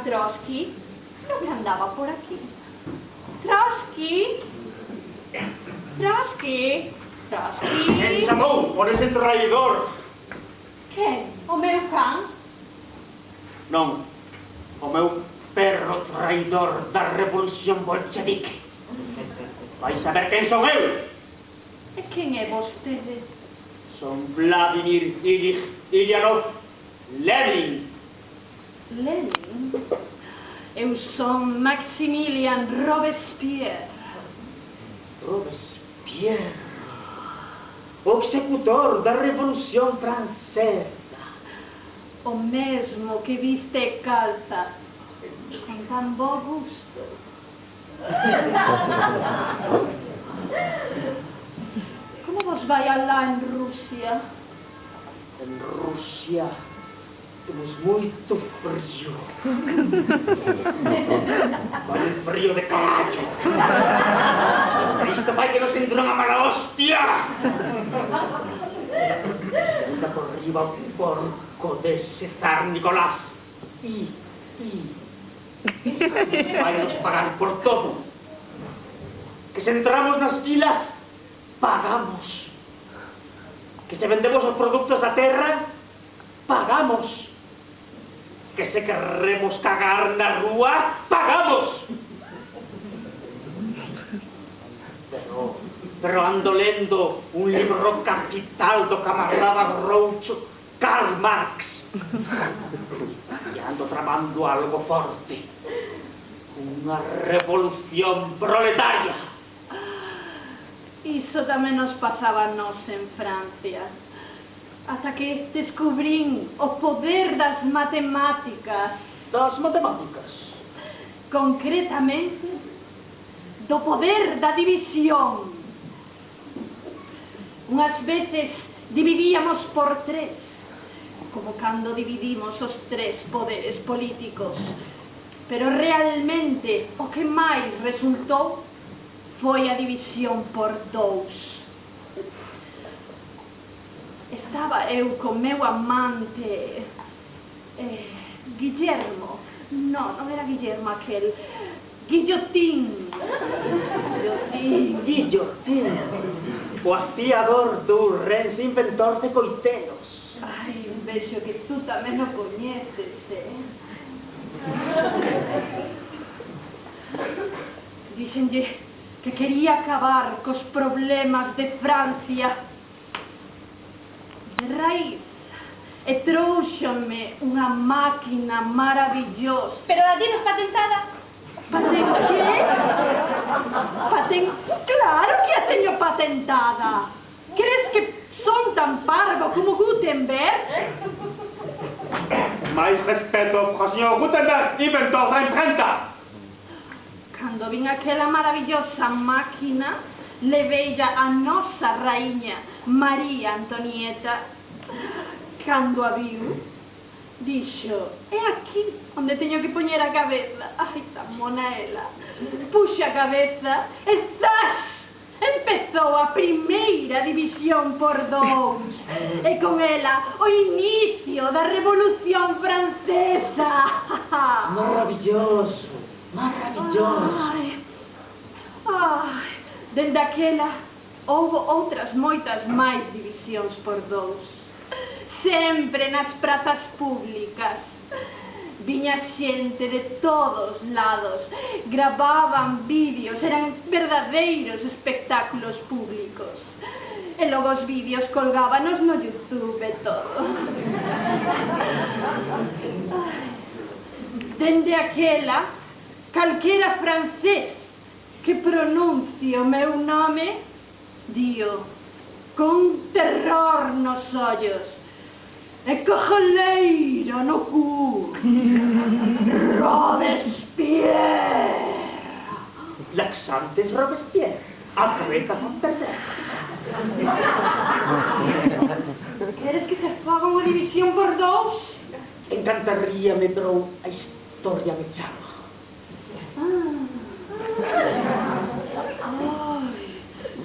Trotsky no me andaba por aquí. Trotsky. Trotsky. Trotsky. Quen chamou por ese traidor? Quen? O meu can? Non, o meu perro traidor da revolución bolchevique. Vai saber quen son eu? E quen é vostede? Son Vladimir Ilich Ilyanov Lenin. Lenin? Eu son Maximilian Robespierre. Robespierre, o executor da Revolución Francesa. O mesmo que viste e calza con tan bo gusto. Como vos vai alá en Rusia? En Rusia temos moito frío. Vai un frío de carallo. Isto vai que nos entra unha mala hostia. Anda por riba o porco dese zar Nicolás. Vai nos pagar por todo. Que se entramos nas filas, pagamos. Que se vendemos os produtos da terra, pagamos. Que se queremos cagar na rúa, pagamos. Pero ando lendo un libro capital do camarada Groucho Karl Marx. E ando tramando algo forte. Unha revolución proletaria. Iso tamén nos pasaba a nós en Francia. Ata que descubrín o poder das matemáticas. Das matemáticas? Concretamente, do poder da división. Unhas veces dividíamos por tres, como cando dividimos os tres poderes políticos. Pero realmente o que máis resultou foi a división por dous. Estaba eu con meu amante Guillermo. Non era Guillermo aquel. Guillotín. Guillotín. O aspiador do Rens, inventor de coitelos. Ai, vexo que tú tamén o coñeces, Dixenlle que quería acabar cos problemas de Francia de raíz e trouxome unha máquina maravillosa. Pero la tienes patentada. Claro que a teño patentada. Crees que son tan parvo como Gutenberg? Mais respeto ao señor Gutenberg, inventor da imprenta. Cando vin aquela maravillosa máquina, leveilla a nosa raíña María Antonieta. Cando a viu, dixo, é aquí onde teño que poñer a cabeza. Ai, tan mona ela. Puxe a cabeza e ¡zas! Empezou a primeira división por dous. E con ela o inicio da Revolución Francesa. Maravilloso, maravilloso. Ai, dende aquela houbo outras moitas máis divisións por dous. Sempre nas prazas públicas. Viña xente de todos lados, gravaban vídeos, eran verdadeiros espectáculos públicos. E logo os vídeos colgábanos no YouTube e todo. Dende aquela, calquera francés que pronuncie o meu nome, dio, con terror nos ollos e cojoleiro no cu. Robespierre. Laxantes Robespierre, aprovecha con perder. Queres que se faga unha división por dous? Encantaríame, pero a historia me chama. Ai,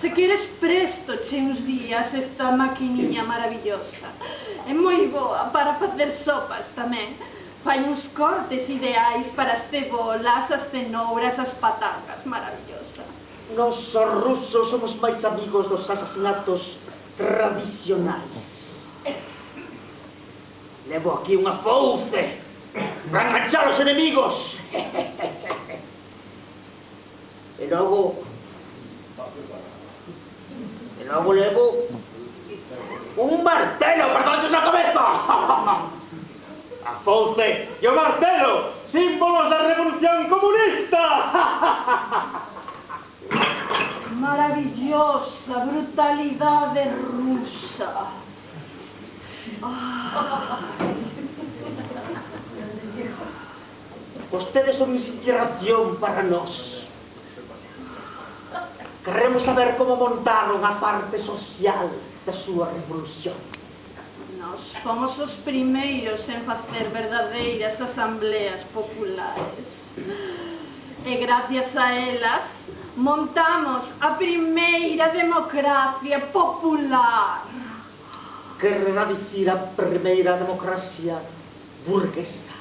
se queres presto che uns días esta maquiniña maravillosa. É moi boa para facer sopas tamén. Fai uns cortes ideais para as cebolas, as cenouras, as patacas. Maravillosa. Nos os rusos somos máis amigos dos asasinatos tradicionais. Levo aquí unha fouce para enganchar os enemigos. E logo levo un martelo para darlle na cabeza. A fouce e o martelo, símbolos da revolución comunista. Maravillosa brutalidade rusa. Vostedes son inspiración para nós. Queremos saber como montaron a parte social da súa revolución. Nós fomos os primeiros en facer verdadeiras asambleas populares. E gracias a elas montamos a primeira democracia popular. Quererá dicir a primeira democracia burguesa.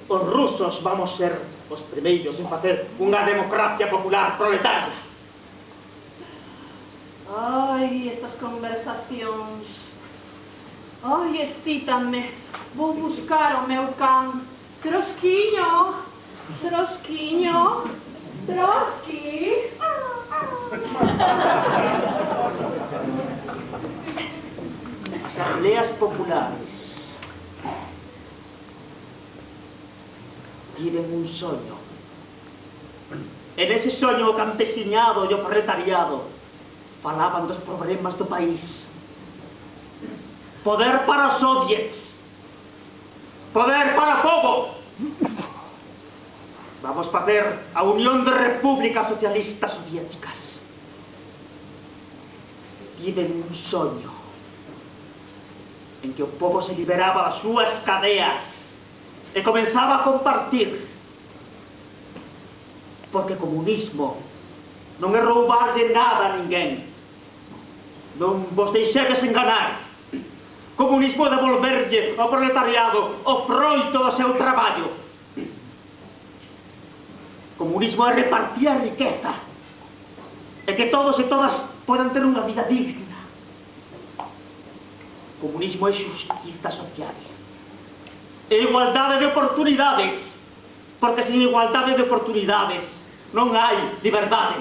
Os rusos vamos ser os primeiros en facer unha democracia popular proletaria. Ai, estas conversacións. Ai, excítanme. Vou buscar o meu can. Trosquiño, Trosquiño, Trosqui. Asambleas populares tiven un soño. En ese soño o campesiñado e o proletariado falaban dos problemas do país. Poder para os soviets, poder para o povo. Vamos facer a Unión de Repúblicas Socialistas Soviéticas. Tiven un soño en que o povo se liberaba das súas cadeas e comenzaba a compartir. Porque comunismo non é roubarlle nada a ninguén. Non vos deixedes enganar. Comunismo é devolverlle ao proletariado o froito do seu traballo. Comunismo é repartir a riqueza e que todos e todas podan ter unha vida digna. Comunismo é justiza social. É igualdade de oportunidades, porque sin igualdade de oportunidades non hai liberdade.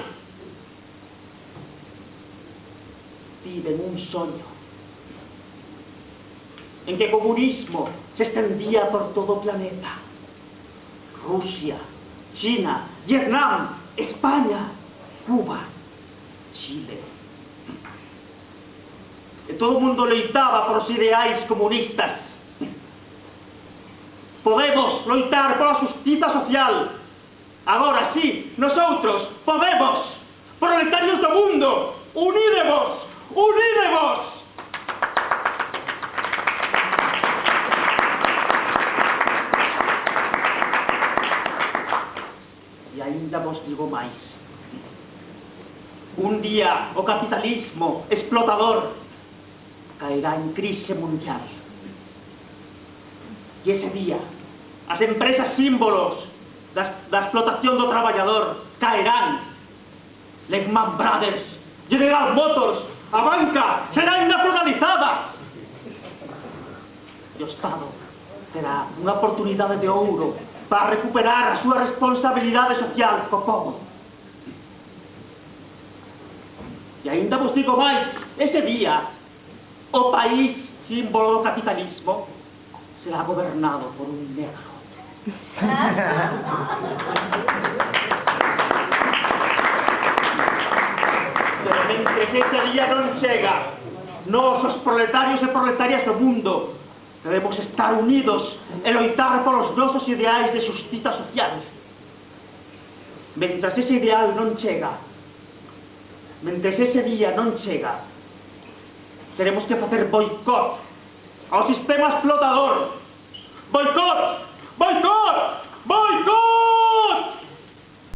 Tiven un soño en que o comunismo se extendía por todo o planeta. Rusia, China, Vietnam, España, Cuba, Chile. E todo o mundo loitaba por os ideais comunistas. Podemos loitar pola justiza social. Agora sí, nosotros podemos, proletarios do mundo, unidemos, unidemos. E ainda vos digo máis. Un día o capitalismo explotador caerá en crise mundial. E ese día as empresas símbolos da explotación do traballador caerán. Lehman Brothers, General Motors, a banca será nacionalizada. E o Estado terá unha oportunidade de ouro para recuperar a súa responsabilidade social co povo. E ainda vos digo máis, ese día o país símbolo do capitalismo será gobernado por un negro. Mentres ese día non chega, nós, os proletarios e proletarias do mundo, debemos estar unidos e loitar polos nosos ideais de xustiza social. Mentres ese ideal non chega, mentres ese día non chega, teremos que facer boicot ao sistema explotador. Boicot! Boicot! Boicot!